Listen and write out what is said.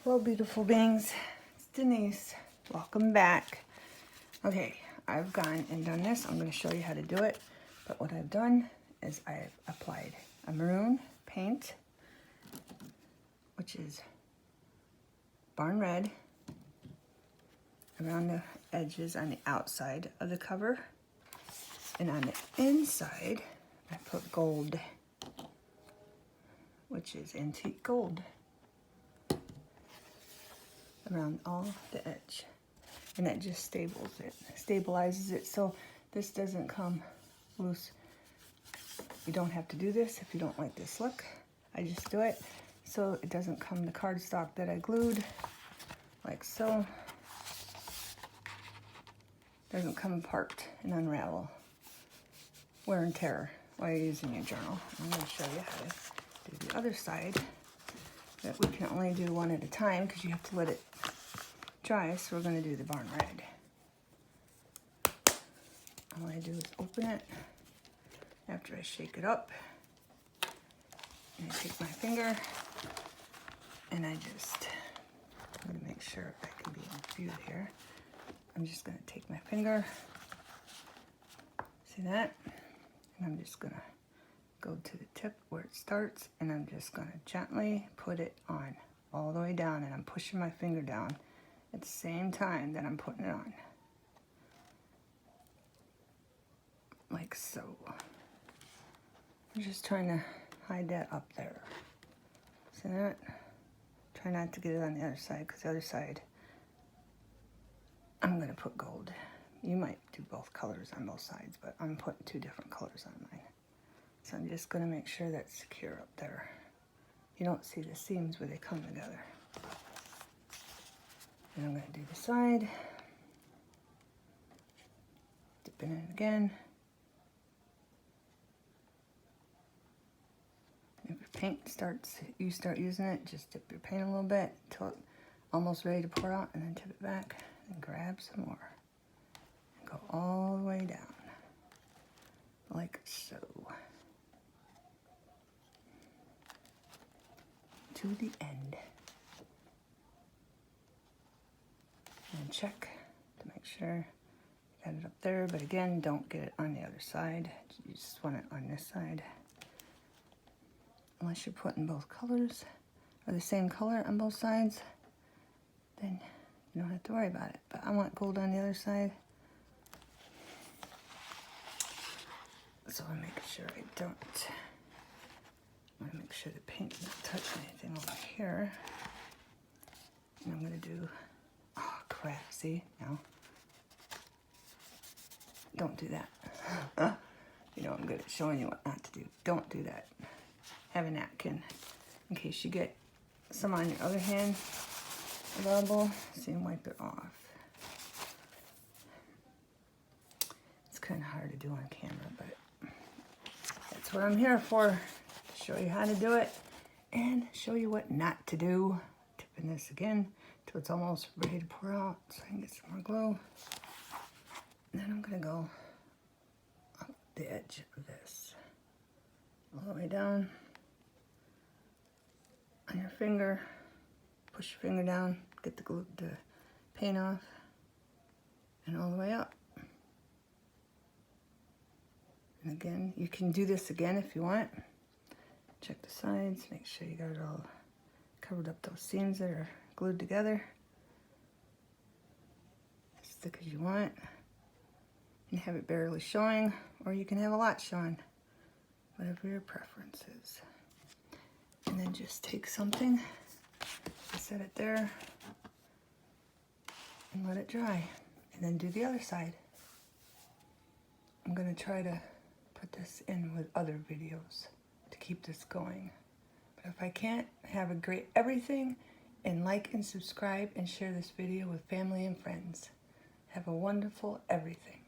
Hello, beautiful beings. It's Denise. Welcome back. Okay, I've gone and done this. I'm going to show you how to do it. But what I've done is I've applied a maroon paint, which is barn red, around the edges on the outside of the cover. And on the inside, I put gold, which is antique gold, around all the edge, and that just stabilizes it so this doesn't come loose. You don't have to do this if you don't like this look. I just do it so it doesn't come the cardstock that I glued, like so. Doesn't come apart and unravel. Wear and tear while you're using your journal. I'm going to show you how to do the other side. That we can only do one at a time because you have to let it dry, so we're going to do the barn red. All I do is open it after I shake it up, and I take my finger and I'm going to make sure I can be in view here. I'm just going to take my finger, see that, and I'm just going to go to the tip where it starts, and I'm just going to gently put it on all the way down, and I'm pushing my finger down at the same time that I'm putting it on, like so. I'm just trying to hide that up there. See that? Try not to get it on the other side, because the other side I'm going to put gold. You might do both colors on both sides, but I'm putting two different colors on mine. So I'm just going to make sure that's secure up there. You don't see the seams where they come together. And I'm going to do the side. Dip it in again. If your paint starts, you start using it, just dip your paint a little bit until it's almost ready to pour out, and then tip it back and grab some more. And go all the way down, like so. To the end. And check to make sure you got it up there, but again, don't get it on the other side. You just want it on this side. Unless you're putting both colors or the same color on both sides, then you don't have to worry about it. But I want gold on the other side, so I'm making sure I don't. I want to make sure the paint's not touching anything over here. And I'm going to do, oh crap, see, now. Don't do that. You know I'm good at showing you what not to do. Don't do that. Have a napkin in case you get some on your other hand available, so you can wipe it off. It's kind of hard to do on camera, but that's what I'm here for. Show you how to do it and show you what not to do. Tipping this again till it's almost ready to pour out so I can get some more glue. And then I'm going to go up the edge of this all the way down on your finger. Push your finger down, get the glue, the paint off, and all the way up. And again, you can do this again if you want. Check the sides, make sure you got it all covered up, those seams that are glued together. As thick as you want. You can have it barely showing, or you can have a lot showing, whatever your preference is. And then just take something, set it there, and let it dry. And then do the other side. I'm going to try to put this in with other videos to keep this going. But if I can't, have a great everything, and like and subscribe and share this video with family and friends. Have a wonderful everything.